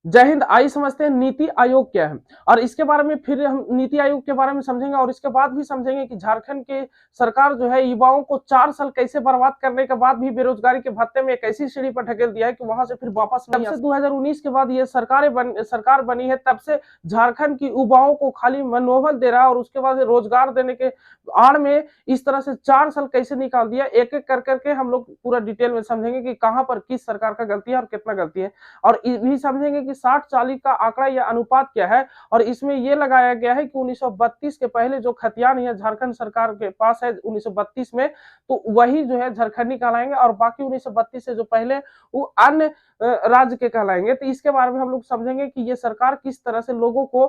जय हिंद। आइए समझते हैं नीति आयोग क्या है और इसके बारे में फिर हम नीति आयोग के बारे में समझेंगे और इसके बाद भी समझेंगे कि झारखंड की सरकार जो है युवाओं को 4 साल कैसे बर्बाद करने के बाद भी बेरोजगारी के भत्ते में एक ऐसी सीढ़ी पर ढकेल दिया है कि वहां से फिर वापस नहीं आ। तब से 2019 के बाद ये सरकार बनी है, तब से झारखंड की युवाओं को खाली मनोबल दे रहा है और उसके बाद रोजगार देने के आड़ में इस तरह से 4 साल कैसे निकाल दिया, एक एक कर करके हम लोग पूरा डिटेल में समझेंगे कि कहां पर किस सरकार का गलती है और कितना गलती है। और ये भी समझेंगे कि 60-40 का आंकड़ा या अनुपात क्या है और इसमें ये लगाया गया है कि 1932 के पहले जो खतियान है झारखंड सरकार के पास है 1932 में, तो वही जो है झारखंडी कहलाएंगे और बाकी 1932 से जो पहले वो अन्य राज्य के कहलाएंगे। तो इसके बारे में हम लोग समझेंगे कि ये सरकार किस तरह से लोगों को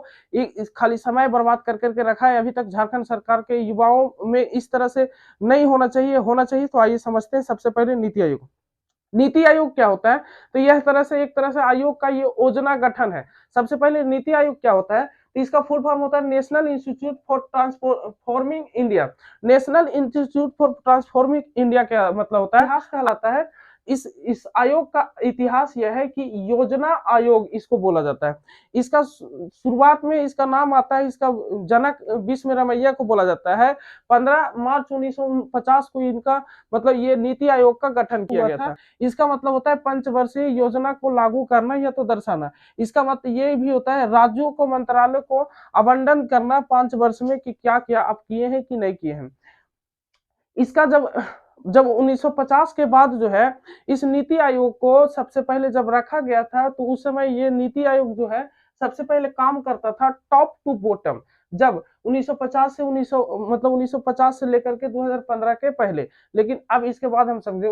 खाली समय बर्बाद कर करके रखा है। अभी तक झारखंड सरकार के युवाओं में इस तरह से नहीं होना चाहिए, होना चाहिए। तो आइए समझते हैं सबसे पहले नीति आयोग। नीति आयोग क्या होता है? तो यह तरह से एक तरह से आयोग का ये योजना गठन है। सबसे पहले नीति आयोग क्या होता है? तो इसका फुल फॉर्म होता है national institute for transforming India. National institute for transforming India क्या मतलब होता है? इतिहास कहलाता है। इस आयोग का इतिहास यह है कि योजना आयोग इसको बोला जाता है। इसका शुरुआत में इसका नाम आता है, इसका जनक विश्वरमैया को बोला जाता है। 15 मार्च 1950 को इनका मतलब ये नीति आयोग का गठन किया गया था। इसका मतलब होता है पंचवर्षीय योजना को लागू करना या तो दर्शाना। इसका मतलब ये भी होता है राज्यों को मंत्रालय को आवंटन करना 5 वर्ष में कि क्या क्या आप किए हैं कि नहीं किए हैं। इसका जब जब 1950 के बाद जो है इस नीति आयोग को सबसे पहले जब रखा गया था, तो उस समय ये नीति आयोग जो है सबसे पहले काम करता था टॉप टू बॉटम। जब 1950 से 1950 से लेकर के 2015 के पहले, लेकिन अब इसके बाद हम समझे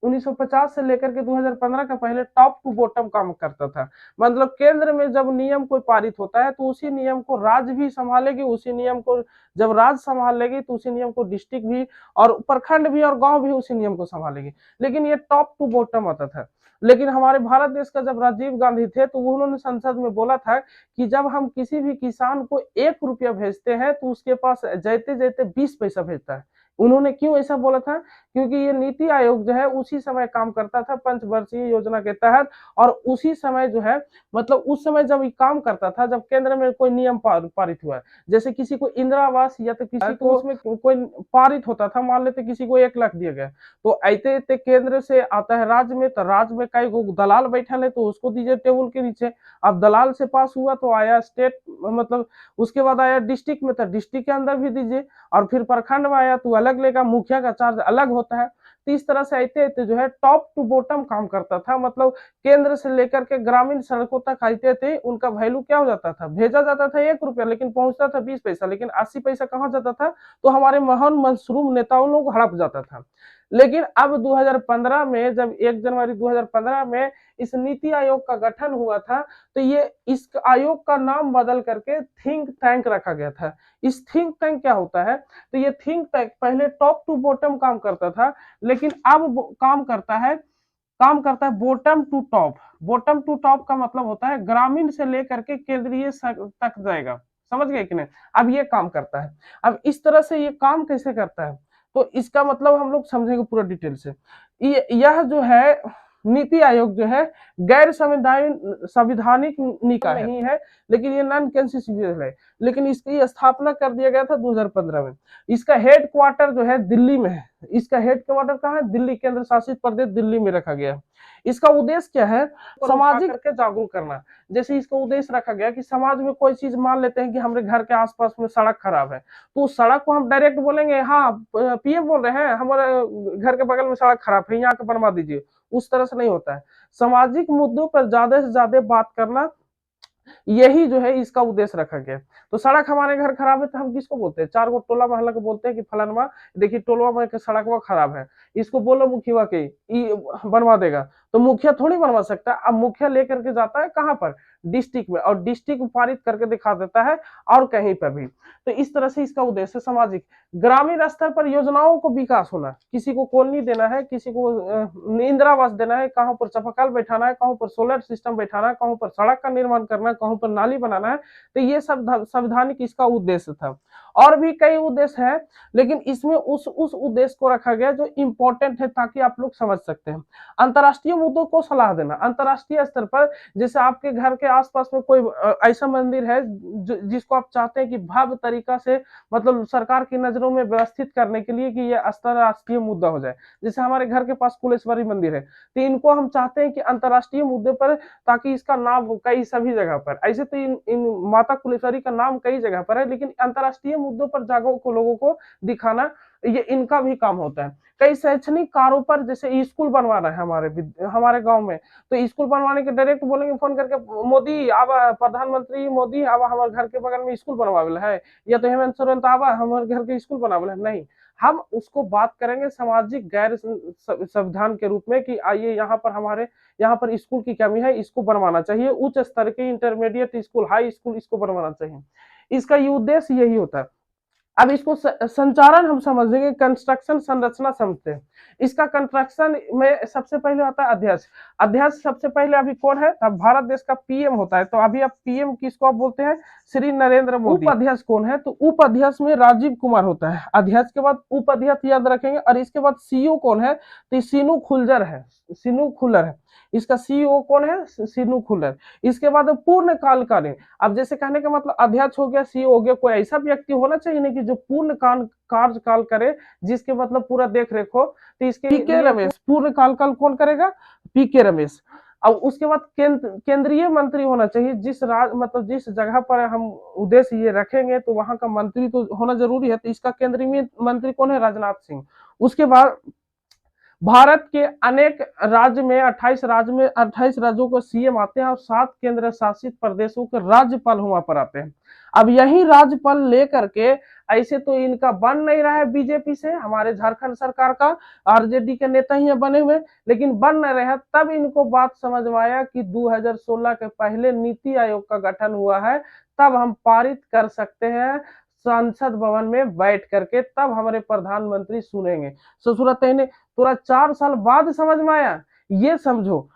1950 से लेकर के 2015 का पहले टॉप टू बॉटम काम करता था। मतलब केंद्र में जब नियम कोई पारित होता है तो उसी नियम को राज्य भी संभालेगी, उसी नियम को जब राज्य संभाल लेगी तो उसी नियम को डिस्ट्रिक्ट भी और प्रखंड भी और गांव भी उसी नियम को संभालेगी। लेकिन ये टॉप टू बॉटम आता था। लेकिन हमारे भारत देश का जब राजीव गांधी थे तो उन्होंने संसद में बोला था कि जब हम किसी भी किसान को 1 रुपया भेजते हैं तो उसके पास जाते जाते 20 पैसा भेजता है। उन्होंने क्यों ऐसा बोला था? क्योंकि ये नीति आयोग जो है उसी समय काम करता था पंचवर्षीय योजना के तहत। और उसी समय जो है मतलब उस समय जब ये काम करता था जब केंद्र में कोई नियम पारित हुआ है, जैसे किसी को इंदिरा आवास या तो किसी को उसमें कोई पारित होता था, मान लेते किसी को 1 लाख दिया गया, तो ऐसे केंद्र से आता है राज्य में, तो राज्य में कई गो दलाल बैठल है तो उसको दीजिए टेबल के नीचे। अब दलाल से पास हुआ तो आया स्टेट, मतलब उसके बाद आया डिस्ट्रिक्ट में, तो डिस्ट्रिक्ट के अंदर भी दीजिए और फिर प्रखंड में आया तो अलग लेगा, मुखिया का चार्ज अलग होता है। तो इस तरह से आते जो है टॉप टू बॉटम काम करता था। मतलब केंद्र से लेकर के ग्रामीण सड़कों तक आते थे, उनका वैल्यू क्या हो जाता था? भेजा जाता था 1 रुपया लेकिन पहुंचता था 20 पैसा, लेकिन 80 पैसा कहाँ जाता था? तो हमारे महान मशरूम नेताओं लोग हड़प जाता था। लेकिन अब 2015 में जब 1 जनवरी 2015 में इस नीति आयोग का गठन हुआ था, तो ये इस आयोग का नाम बदल करके थिंक टैंक रखा गया था। इस थिंक टैंक क्या होता है? तो ये थिंक टैंक पहले टॉप टू बॉटम काम करता था, लेकिन अब काम करता है bottom to top. Bottom to top का मतलब होता है ग्रामीण से लेकर के केंद्रीय तक जाएगा। समझ गए कि नहीं? अब ये काम करता है। अब इस तरह से ये काम कैसे करता है तो इसका मतलब हम लोग समझेंगे पूरा डिटेल से। यह जो है नीति आयोग जो है गैर संवैधानिक निकाय नहीं है, लेकिन ये नॉन कॉन्स्टिट्यूशनल है। लेकिन इसकी स्थापना कर दिया गया था 2015 में। इसका हेड क्वार्टर जो है दिल्ली में है। इसका हेड क्वार्टर कहाँ है? दिल्ली, केंद्र शासित प्रदेश दिल्ली में रखा गया है। इसका उद्देश्य क्या है? सामाजिक करके जागरूक करना। जैसे इसका उद्देश्य रखा गया कि समाज में कोई चीज मान लेते हैं कि हमारे घर के आसपास में सड़क खराब है, तो उस सड़क को हम डायरेक्ट बोलेंगे हाँ पीएम बोल रहे हैं हमारे घर के बगल में सड़क खराब है, यहाँ के बनवा दीजिए। उस तरह से नहीं होता है। सामाजिक मुद्दों पर ज्यादा से ज्यादा बात करना, यही जो है इसका उद्देश्य रखा गया। तो सड़क हमारे घर खराब है तो हम किसको बोलते हैं? 4 गो टोला मोहल्ला को बोलते हैं कि फलानवा देखिए टोलवा में सड़क खराब है, इसको बोलो मुखिया के बनवा देगा। तो मुखिया थोड़ी बनवा सकता है। अब मुखिया लेकर के जाता है कहाँ पर? डिस्ट्रिक्ट में, और डिस्ट्रिक्ट पारित करके दिखा देता है और कहीं पर भी। तो इस तरह से इसका उद्देश्य सामाजिक ग्रामीण स्तर पर योजनाओं को विकास होना। किसी को कॉलोनी देना है, किसी को इंदिरा आवास देना है, कहाँ पर चापाकल बैठाना है, कहाँ पर सोलर सिस्टम बैठाना है, कहाँ पर सड़क का निर्माण करना है, कहाँ पर नाली बनाना है। तो ये सब संवैधानिक इसका उद्देश्य था। और भी कई उद्देश्य है, लेकिन इसमें उस उद्देश्य को रखा गया जो इम्पोर्टेंट है ताकि आप लोग समझ सकते हैं। अंतर्राष्ट्रीय मुद्दों को सलाह देना, अंतर्राष्ट्रीय स्तर पर जैसे आपके घर के आसपास में कोई ऐसा मंदिर है जिसको आप चाहते हैं कि भव्य तरीका से मतलब सरकार की नजरों में व्यवस्थित करने के लिए कि ये अंतर्राष्ट्रीय मुद्दा हो जाए। जैसे हमारे घर के पास कुलेश्वरी मंदिर है, तो इनको हम चाहते हैं कि अंतर्राष्ट्रीय मुद्दे पर, ताकि इसका नाम कई सभी जगह पर, ऐसे तो इन माता कुलेश्वरी का नाम कई जगह पर है, लेकिन अंतर्राष्ट्रीय मुद्दों पर जागरूक लोगों को दिखाना ये इनका भी काम होता है। कई शैक्षणिक कार्यों पर, जैसे स्कूल बनवाना है हमारे गांव में, तो स्कूल बनवाने के डायरेक्ट बोलेंगे फोन करके, मोदी आवा, प्रधानमंत्री मोदी आवा हमारे घर के बगल में स्कूल बनवावे है, या तो हेमंत सोरेन आवा हमारे घर के स्कूल बनावे है। नहीं, हम उसको बात करेंगे सामाजिक गैर संविधान के रूप में कि आइए यहाँ पर हमारे यहाँ पर स्कूल की कमी है, इसको बनवाना चाहिए, उच्च स्तर के इंटरमीडिएट स्कूल, हाई स्कूल, इसको बनवाना चाहिए। इसका ये उद्देश्य यही होता है। अब इसको संचालन हम समझेंगे, कंस्ट्रक्शन संरचना समझते हैं। इसका कंस्ट्रक्शन में सबसे पहले आता है अध्यक्ष। अध्यक्ष सबसे पहले अभी कौन है? अब भारत देश का पीएम होता है, तो अभी अब पीएम किसको आप बोलते हैं? श्री नरेंद्र मोदी। उप अध्यक्ष कौन है? तो उप अध्यक्ष में राजीव कुमार होता है। अध्यक्ष के बाद उप अध्यक्ष याद रखेंगे, और इसके बाद सीईओ कौन है? तो सीनू खुल्जर है, सीनू खुल्लर है। इसका सीईओ कौन है? सीनू खुल्लर। इसके बाद पूर्ण कालकालीन, अब जैसे कहने का मतलब अध्यक्ष हो गया, सीईओ हो गया, कोई ऐसा व्यक्ति होना चाहिए नहीं कि जो पूर्ण कार्यकाल करे, जिसके मतलब पूरा देख रेख हो, तो इसके पीके रमेश, पूर्ण कार्यकाल कौन करेगा? पीके रमेश। अब उसके बाद केंद्रीय मंत्री होना चाहिए, जिस मतलब जिस जगह पर हम उद्देश्य ये रखेंगे तो वहां का मंत्री तो होना जरूरी है, तो इसका केंद्रीय मंत्री कौन है? राजनाथ सिंह। उसके बाद भारत के अनेक राज्य में 28 राज्यों को सीएम आते हैं, और 7 केंद्र शासित प्रदेशों के राज्यपाल वहां पर आते हैं। अब यही राज्यपाल लेकर के, ऐसे तो इनका बन नहीं रहा है बीजेपी से, हमारे झारखंड सरकार का आरजेडी के नेता ही बने हुए, लेकिन बन नहीं रहे हैं। तब इनको बात समझ में आया कि 2016 के पहले नीति आयोग का गठन हुआ है, तब हम पारित कर सकते हैं संसद भवन में बैठ करके, तब हमारे प्रधानमंत्री सुनेंगे। ससुरत ने पूरा 4 साल बाद समझ में आया। ये समझो,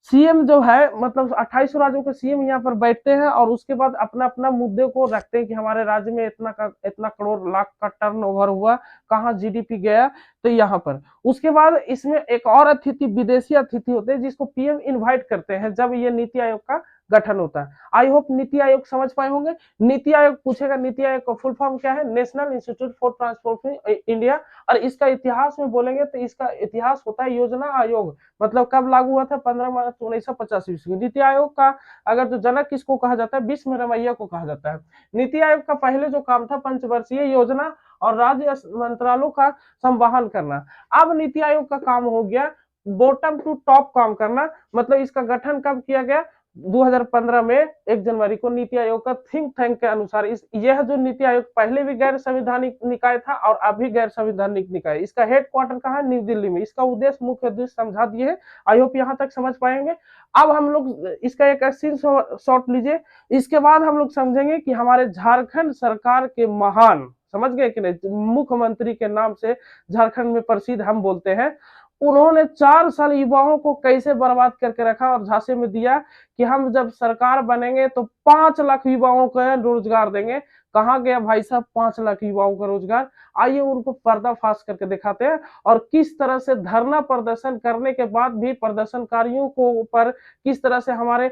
सीएम जो है मतलब 28 राज्यों के सीएम यहाँ पर बैठते हैं, और उसके बाद अपना अपना मुद्दे को रखते हैं कि हमारे राज्य में इतना करोड़ लाख का टर्नओवर हुआ, कहाँ जीडीपी गया, तो यहाँ पर। उसके बाद इसमें एक और अतिथि, विदेशी अतिथि होते हैं, जिसको पीएम इनवाइट करते हैं जब ये नीति आयोग का गठन होता है। आई होप नीति आयोग समझ पाए होंगे। नीति आयोग पूछेगा, नीति आयोग का फुल फॉर्म क्या है? National institute for transforming India. और इसका इतिहास में बोलेंगे तो इसका इतिहास होता है योजना आयोग, मतलब कब लागू हुआ था? 15 मार्च 1950 ईस्वी। नीति आयोग का अगर जो जनक किसको कहा जाता है? विश्व रमैया को कहा जाता है। नीति आयोग का पहले जो काम था पंचवर्षीय योजना और राज्य मंत्रालयों का संवहन करना। अब नीति आयोग का काम हो गया बॉटम टू टॉप काम करना। मतलब इसका गठन कब किया गया? 2015 में 1 जनवरी को। नीति आयोग का थिंक टैंक के अनुसार यह जो नीति आयोग पहले भी गैर संवैधानिक निकाय था और अभी गैर संवैधानिक निकाय। इसका हेडक्वार्टर कहाँ है? न्यू दिल्ली में। इसका उद्देश्य, मुख्य उद्देश्य समझा दिए है। आई होप यहाँ तक समझ पाएंगे। अब हम लोग इसका एक स्क्रीन शॉट लीजिए। इसके बाद हम लोग समझेंगे कि हमारे झारखंड सरकार के महान, समझ गए कि नहीं, मुख्यमंत्री के नाम से झारखंड में प्रसिद्ध हम बोलते हैं, उन्होंने 4 साल युवाओं को कैसे बर्बाद करके रखा और झांसे में दिया कि हम जब सरकार बनेंगे तो 5 लाख युवाओं को रोजगार देंगे। कहाँ गया भाई साहब 5 लाख युवाओं का रोजगार? आइए उनको पर्दाफाश करके दिखाते हैं, और किस तरह से धरना प्रदर्शन करने के बाद भी प्रदर्शनकारियों को ऊपर किस तरह से हमारे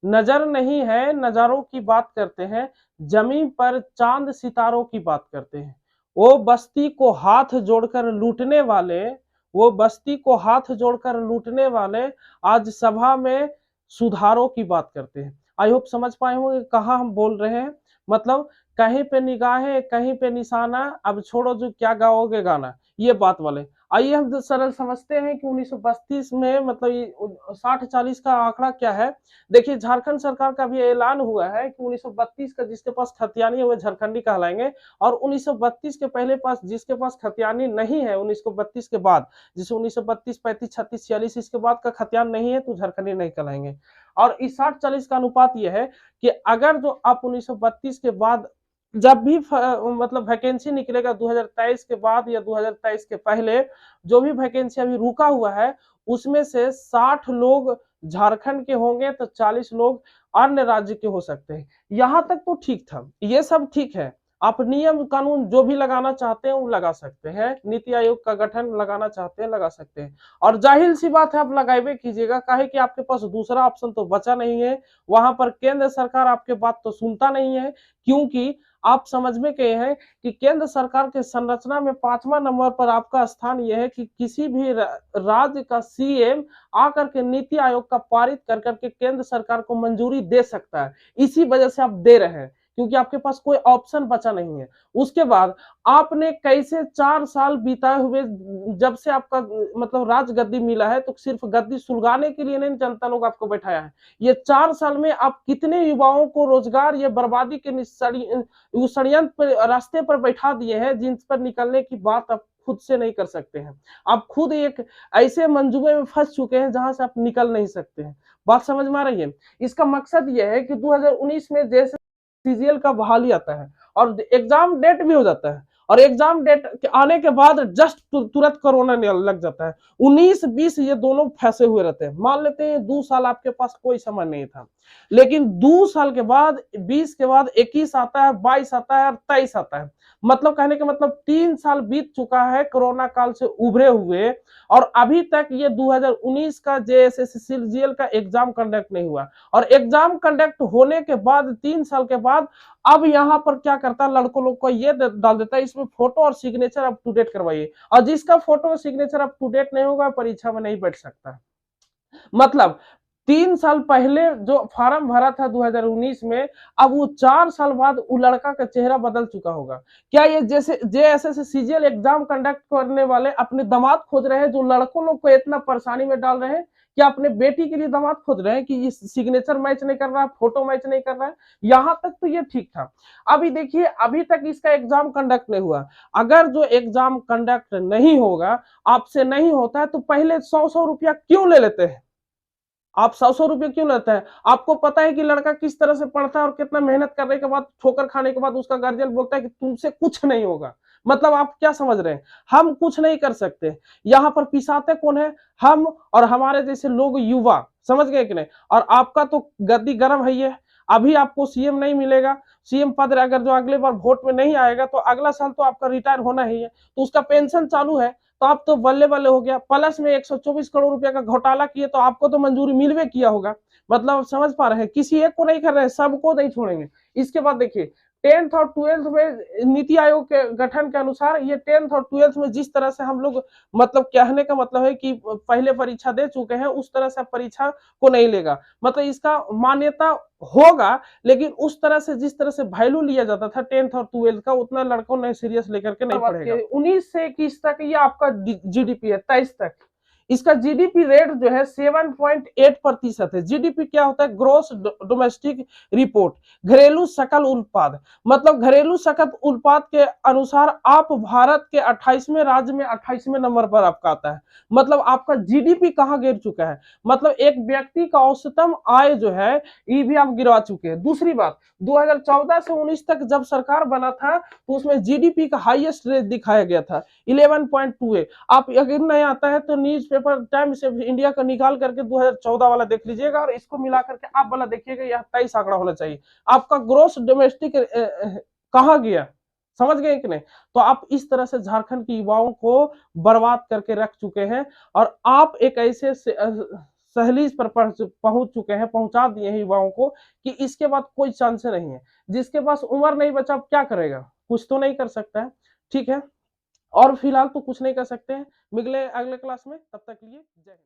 नजर नहीं है, नजारों की बात करते हैं, जमीन पर चांद सितारों की बात करते हैं। वो बस्ती को हाथ जोड़कर लूटने वाले, वो बस्ती को हाथ जोड़कर लूटने वाले आज सभा में सुधारों की बात करते हैं। आई होप समझ पाए होंगे कहाँ हम बोल रहे हैं। मतलब कहीं पे निगाहें, कहीं पे निशाना, अब छोड़ो जो क्या गाओगे गाना, ये बात वाले। आइए हम सरल समझते हैं कि 1932 में मतलब ये 60-40 का आंकड़ा क्या है। देखिए झारखंड सरकार का भी ऐलान हुआ है कि 1932 का जिसके पास खतियानी है वो झारखंडी कहलाएंगे, और 1932 के पहले पास जिसके पास खतियानी नहीं है 1932 के बाद, जैसे 1932, 35, 36, 46 इसके बाद का खतियान नहीं है तो झारखंडी नहीं कहलाएंगे। और इस 60-40 का अनुपात यह है कि अगर जो आप 1932 के बाद जब भी मतलब वैकेंसी निकलेगा 2023 के बाद या 2023 के पहले, जो भी वैकेंसी अभी रुका हुआ है उसमें से 60 लोग झारखंड के होंगे तो 40 लोग अन्य राज्य के हो सकते हैं। यहाँ तक तो ठीक था, ये सब ठीक है। आप नियम कानून जो भी लगाना चाहते हैं वो लगा सकते हैं, नीति आयोग का गठन लगाना चाहते हैं लगा सकते हैं, और जाहिर सी बात है आप लगाइबे कीजिएगा, काहे कि आपके पास दूसरा ऑप्शन तो बचा नहीं है। वहां पर केंद्र सरकार आपके बात तो सुनता नहीं है, क्योंकि आप समझ में गए हैं कि केंद्र सरकार के संरचना में 5वां नंबर पर आपका स्थान यह है कि किसी भी राज्य का सीएम आकर के नीति आयोग का पारित कर करके केंद्र सरकार को मंजूरी दे सकता है। इसी वजह से आप दे रहे हैं, क्योंकि आपके पास कोई ऑप्शन बचा नहीं है। उसके बाद आपने कैसे 4 साल बिताए हुए, जब से आपका मतलब राज गद्दी मिला है तो सिर्फ गद्दी सुलगाने के लिए नहीं जनता लोग आपको बैठाया है। ये 4 साल में आप कितने युवाओं को रोजगार या बर्बादी के षड्यंत्र रास्ते पर बैठा दिए हैं, जिन पर निकलने की बात आप खुद से नहीं कर सकते हैं। आप खुद एक ऐसे मंजूमे में फंस चुके हैं जहां से आप निकल नहीं सकते हैं। बात समझ में आ रही है? इसका मकसद यह है कि 2019 में जैसे सीजीएल का बहाली आता है और एग्जाम डेट भी हो जाता है, और एग्जाम डेट के आने के बाद जस्ट तुरंत कोरोना लग जाता है। 19-20 ये दोनों फंसे हुए रहते हैं। मान लेते हैं 2 साल आपके पास कोई समय नहीं था, लेकिन 2 साल के बाद 20 के बाद 21 आता है, 22 आता है और 23 आता है। मतलब कहने का मतलब 3 साल बीत चुका है कोरोना काल से उभरे हुए, और अभी तक ये 2019 का जेएसएससी सीजीएल का एग्जाम कंडक्ट नहीं हुआ। और एग्जाम कंडक्ट होने के बाद 3 साल के बाद अब यहाँ पर क्या करता है, लड़कों लोग को ये डाल देता है इसमें फोटो और सिग्नेचर अप टू डेट करवाइए, और जिसका फोटो और सिग्नेचर अप टू डेट नहीं होगा परीक्षा में नहीं बैठ सकता। मतलब 3 साल पहले जो फॉर्म भरा था 2019 में, अब वो 4 साल बाद वो लड़का का चेहरा बदल चुका होगा। क्या ये जैसे जेएसएससी सीजीएल एग्जाम कंडक्ट करने वाले अपने दामाद खोज रहे हैं जो लड़कों लोग को इतना परेशानी में डाल रहे हैं? क्या अपने बेटी के लिए दामाद खोज रहे हैं कि ये सिग्नेचर मैच नहीं कर रहा है, फोटो मैच नहीं कर रहा है? यहाँ तक तो ये ठीक था। अभी देखिए अभी तक इसका एग्जाम कंडक्ट नहीं हुआ। अगर जो एग्जाम कंडक्ट नहीं होगा, आपसे नहीं होता है, तो पहले 100-100 रुपया क्यों ले लेते हैं? आप 100-100 रुपये क्यों लेते हैं? आपको पता है कि लड़का किस तरह से पढ़ता है और कितना मेहनत करने के बाद, ठोकर खाने के बाद उसका गार्जियन बोलता है कि तुमसे कुछ नहीं होगा। मतलब आप क्या समझ रहे हैं? हम कुछ नहीं कर सकते। यहाँ पर पिसाते कौन है? हम और हमारे जैसे लोग, युवा। समझ गए कि नहीं? और आपका तो गद्दी गर्म है ये। अभी आपको सीएम नहीं मिलेगा, सीएम पद अगर जो अगले बार वोट में नहीं आएगा तो अगला साल तो आपका रिटायर होना ही है, तो उसका पेंशन चालू है, तो आप तो बल्ले बल्ले हो गया। प्लस में 124 करोड़ रुपया का घोटाला किए तो आपको तो मंजूरी मिलवे किया होगा। मतलब समझ पा रहे हैं, किसी एक को नहीं कर रहे हैं, सबको नहीं छोड़ेंगे। इसके बाद देखिए 10th और 12th में नीति आयोग के गठन के अनुसार, ये 10th और 12th में जिस तरह से हम लोग, मतलब कहने का मतलब है कि पहले परीक्षा दे चुके हैं, उस तरह से परीक्षा को नहीं लेगा। मतलब इसका मान्यता होगा, लेकिन उस तरह से जिस तरह से वैल्यू लिया जाता था 10th और 12th का, उतना लड़कों ने सीरियस लेकर के नहीं पढ़ेगा। 19 से 21 तक ये आपका जीडीपी है, 23 तक इसका जीडीपी रेट जो है 7.8% है। जीडीपी क्या होता है? ग्रोस डोमेस्टिक रिपोर्ट, घरेलू सकल उत्पाद। मतलब घरेलू सकल उत्पाद के अनुसार आप भारत के 28वें राज्य में 28वें नंबर पर आपका आता है। मतलब आपका जीडीपी कहां गिर चुका है? मतलब एक व्यक्ति का औसतम आय जो है ये भी आप गिरवा चुके हैं। दूसरी बात, 2014 से 19 तक जब सरकार बना था तो उसमें जीडीपी का हाईएस्ट रेट दिखाया गया था 11.2। आप अगर नहीं आता है तो news paper times of India का निकाल करके 2014 वाला देख लीजिएगा, और इसको मिला करके आप वाला देखिएगा, यह 23 आंकड़ा होना चाहिए। आपका ग्रोस डोमेस्टिक कहां गया? समझ गए कि नहीं? तो आप इस तरह से झारखंड के युवाओं को बर्बाद करके रख चुके हैं, और आप एक ऐसे सहलीज पर पहुंच चुके हैं, पहुंचा दिए हैं युवाओं को कि इसके बाद कोई चांस नहीं है। जिसके पास उम्र नहीं बचा क्या करेगा? कुछ तो नहीं कर सकता है। ठीक है, और फिलहाल तो कुछ नहीं कर सकते हैं। मिले अगले क्लास में, तब तक के लिए जय हिंद।